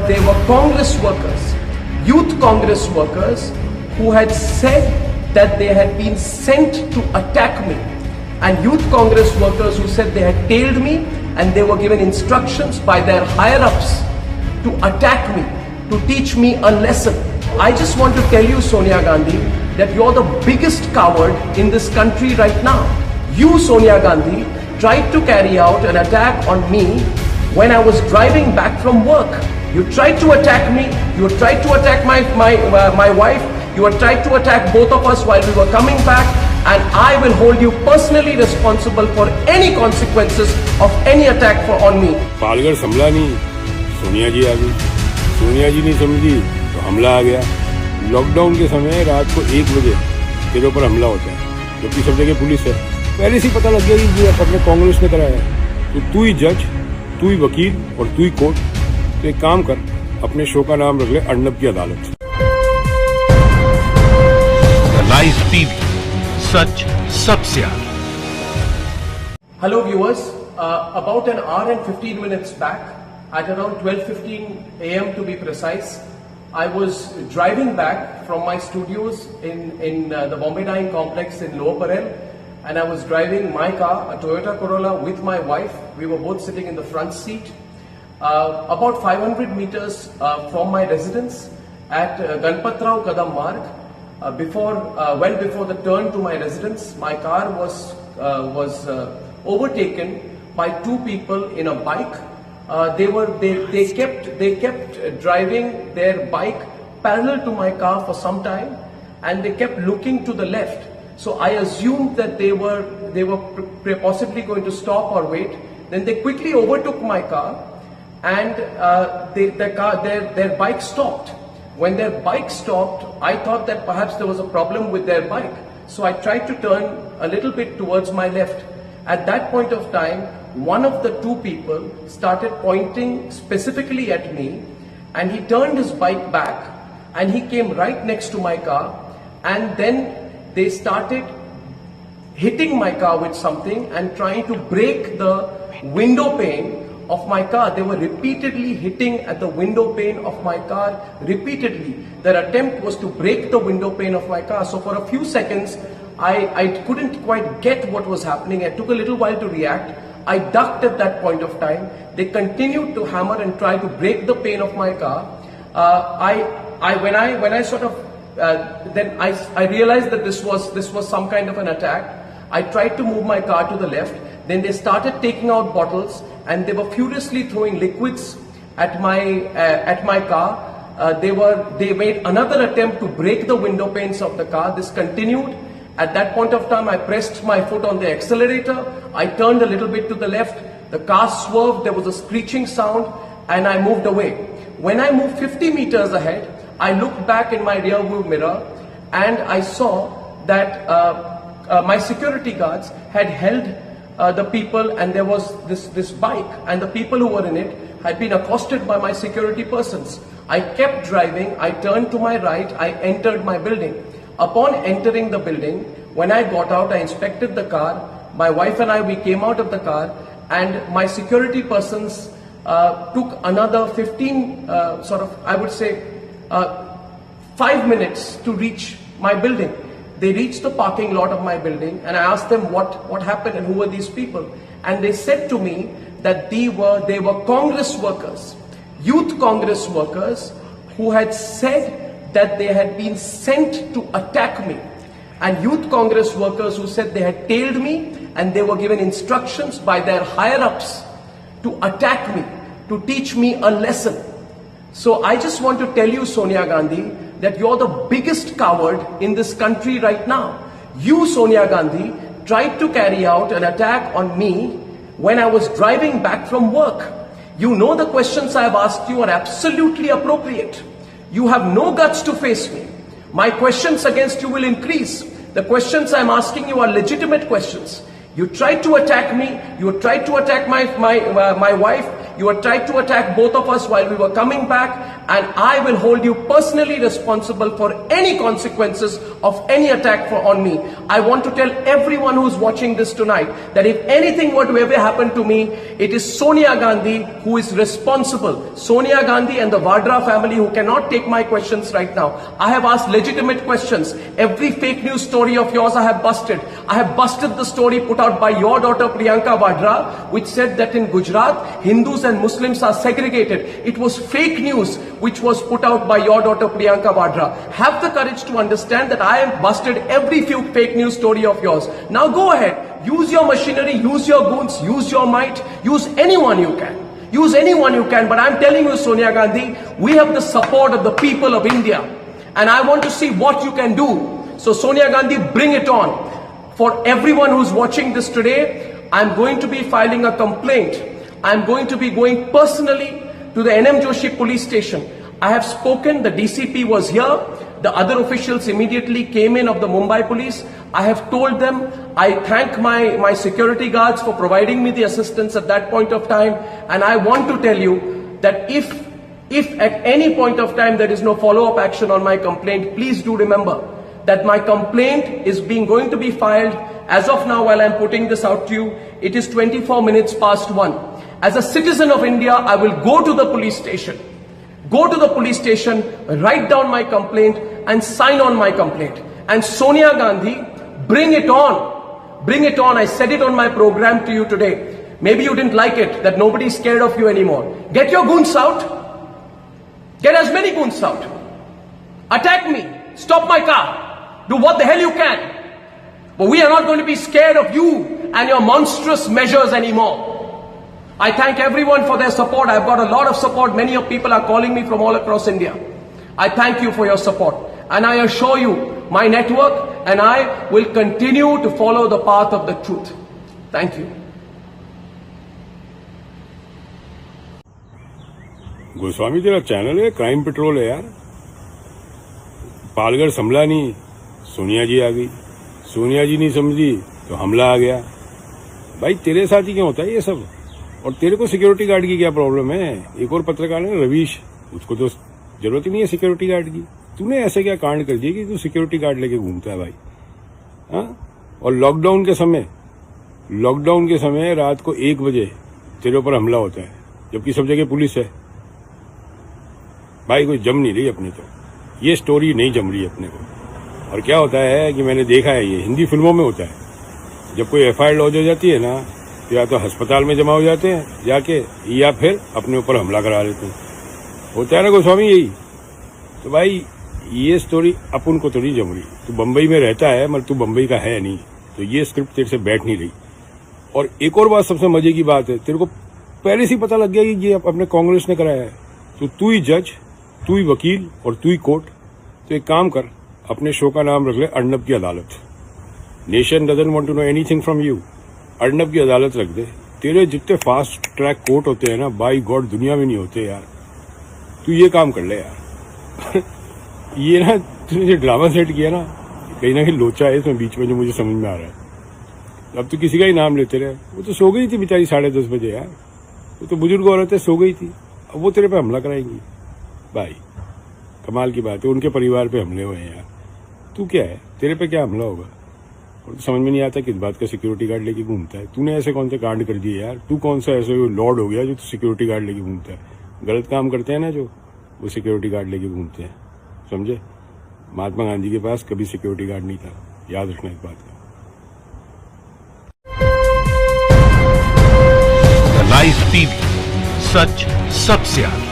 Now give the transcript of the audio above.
They were Congress workers, youth Congress workers, who had said that they had been sent to attack me. And youth Congress workers who said they had tailed me and they were given instructions by their higher-ups to attack me, to teach me a lesson. I just want to tell you, Sonia Gandhi, that you're the biggest coward in this country right now. You, Sonia Gandhi, tried to carry out an attack on me when I was driving back from work. You tried to attack me, you tried to attack my wife, you had tried to attack both of us while we were coming back, and I will hold you personally responsible for any consequences of any attack on me. Palgarh संभला नहीं, सोनिया जी आ गई, सोनिया जी नहीं समझी तो हमला आ गया। Lockdown के समय रात को 1 बजे तेरे ऊपर हमला होता है, जबकि सब जगह पुलिस है। पहले से पता लग गया कि ये अपने कांग्रेस ने कराया है। तो तू ही जज, तू ही वकील और तू ही कोर्ट। तो एक काम कर, अपने शो का नाम रख ले अर्नब की अदालत। लाइव टीवी, सच सबसे आगे। Hello viewers, about an hour and 15 minutes back, at around 12:15 a.m. to be precise, I was driving back from my studios in the Bombay Dyeing Complex in Lower Parel, and I was driving my car, a Toyota Corolla, with my wife. We were both sitting in the front seat. About 500 meters from my residence at Ganpatrao Kadam Marg, well before the turn to my residence, my car was overtaken by 2 people in a bike. They kept driving their bike parallel to my car for some time, and they kept looking to the left. So I assumed that they were possibly going to stop or wait. Then they quickly overtook my car, and their bike stopped. When their bike stopped, I thought that perhaps there was a problem with their bike. So I tried to turn a little bit towards my left. At that point of time, one of the 2 people started pointing specifically at me, and he turned his bike back and he came right next to my car, and then they started hitting my car with something and trying to break the window pane of my car. They were repeatedly hitting at the window pane of my car, repeatedly. Their attempt was to break the window pane of my car. So for a few seconds, I couldn't quite get what was happening. It took a little while to react. I ducked at that point of time. They continued to hammer and try to break the pane of my car. When I sort of then I realized that this was some kind of an attack. I tried to move my car to the left. Then they started taking out bottles, and they were furiously throwing liquids at my car. They made another attempt to break the window panes of the car. This continued. At that point of time, I pressed my foot on the accelerator. I turned a little bit to the left. The car swerved. There was a screeching sound, and I moved away. When I moved 50 meters ahead, I looked back in my rear view mirror, and I saw that my security guards had held the people, and there was this bike, and the people who were in it had been accosted by my security persons. I kept driving. I turned to my right. I entered my building. Upon entering the building, when I got out, I inspected the car. My wife and I, we came out of the car, and my security persons took another 15, I would say, 5 minutes to reach my building. They reached the parking lot of my building, and I asked them what happened and who were these people. And they said to me that they were Congress workers, youth Congress workers, who had said that they had been sent to attack me. And youth Congress workers who said they had tailed me and they were given instructions by their higher-ups to attack me, to teach me a lesson. So I just want to tell you, Sonia Gandhi, that you're the biggest coward in this country right now. You, Sonia Gandhi, tried to carry out an attack on me when I was driving back from work. You know the questions I have asked you are absolutely appropriate. You have no guts to face me. My questions against you will increase. The questions I'm asking you are legitimate questions. You tried to attack me. You tried to attack my wife. You had tried to attack both of us while we were coming back, and I will hold you personally responsible for any consequences of any attack on me. I want to tell everyone who's watching this tonight that if anything were to ever happen to me, it is Sonia Gandhi who is responsible. Sonia Gandhi and the Vadra family who cannot take my questions right now. I have asked legitimate questions. Every fake news story of yours I have busted. I have busted the story put out by your daughter Priyanka Vadra, which said that in Gujarat, Hindus and Muslims are segregated. It was fake news which was put out by your daughter Priyanka Vadra. Have the courage to understand that I have busted every few fake news story of yours. Now go ahead, use your machinery, use your goons, use your might, use anyone you can. Use anyone you can, but I'm telling you, Sonia Gandhi, we have the support of the people of India. And I want to see what you can do. So Sonia Gandhi, bring it on. For everyone who's watching this today, I'm going to be filing a complaint. I'm going to be going personally to the NM Joshi police station. I have spoken, the DCP was here. The other officials immediately came in of the Mumbai police. I have told them, I thank my security guards for providing me the assistance at that point of time. And I want to tell you that if at any point of time there is no follow-up action on my complaint, please do remember that my complaint is going to be filed as of now while I'm putting this out to you. It is 24 minutes past 1. As a citizen of India, I will go to the police station. Go to the police station, write down my complaint and sign on my complaint. And Sonia Gandhi, bring it on. Bring it on. I said it on my program to you today. Maybe you didn't like it, that nobody's scared of you anymore. Get your goons out. Get as many goons out. Attack me. Stop my car. Do what the hell you can. But we are not going to be scared of you and your monstrous measures anymore. I thank everyone for their support. I've got a lot of support. Many of people are calling me from all across India. I thank you for your support. And I assure you, my network and I will continue to follow the path of the truth. Thank you. Goswami तेरा channel है, crime petrol है यार। पालगढ़ संभला नहीं, सोनिया जी आ गई। सोनिया जी नहीं समझी तो हमला आ गया। भाई तेरे साथ ही क्यों होता है ये सब? और तेरे को सिक्योरिटी गार्ड की क्या प्रॉब्लम है? एक और पत्रकार है रवीश, उसको तो जरूरत ही नहीं है सिक्योरिटी गार्ड की। तूने ऐसे क्या कांड कर दिया कि तू सिक्योरिटी गार्ड लेके घूमता है भाई? हाँ? और लॉकडाउन के समय रात को 1 बजे तेरे ऊपर हमला होता है, जबकि सब जगह पुलिस है। भाई कोई जम नहीं रही अपने, तो ये स्टोरी नहीं जम रही अपने को। और क्या होता है कि मैंने देखा है, ये हिंदी फिल्मों में होता है, जब कोई FIR लॉन्च हो जाती है ना, तो या तो अस्पताल में जमा हो जाते हैं जाके, या फिर अपने ऊपर हमला करा लेते हैं। होता है ना गोस्वामी यही। तो भाई ये स्टोरी अपन को तो नहीं जम रही। तू बम्बई में रहता है मगर तू बम्बई का है नहीं, तो ये स्क्रिप्ट तेरे से बैठ नहीं रही। और एक और बात, सबसे मजे की बात है, तेरे को पहले से ही पता लग गया कि ये अपने कांग्रेस ने कराया है। तो तू ही जज, तू ही वकील और तू ही कोर्ट। तो एक काम कर, अपने शो का नाम रख ले अर्नब की अदालत। Nation doesn't want to know anything from you. Arnab की अदालत रख दे। तेरे जितने फास्ट ट्रैक कोर्ट होते हैं ना, बाई गॉड दुनिया में नहीं होते यार। तू ये काम कर ले यार। ये ना तूने जो ड्रामा सेट किया ना कहीं लोचा है इसमें बीच में, जो मुझे समझ में आ रहा है। अब तो किसी का ही नाम लेते रहे। वो तो सो गई थी बेचारी 10:30 बजे यार। वो तो बुजुर्ग औरत है, सो गई थी। अब वो तेरे पे हमला कराएंगी भाई? कमाल की बात है। उनके परिवार पे हमले हुए हैं यार। तू क्या है, तेरे पे क्या हमला होगा? और तो समझ में नहीं आता किस बात का सिक्योरिटी गार्ड लेके घूमता है। तूने ऐसे कौन से कांड कर दिए यार? तू कौन सा ऐसे लॉर्ड हो गया जो तू सिक्योरिटी गार्ड लेके घूमता है? गलत काम करते हैं ना जो, वो सिक्योरिटी गार्ड लेके घूमते हैं, समझे? महात्मा गांधी के पास कभी सिक्योरिटी गार्ड नहीं था, याद रखना इस बात का। लाइव टीवी, सच सबसे आगे।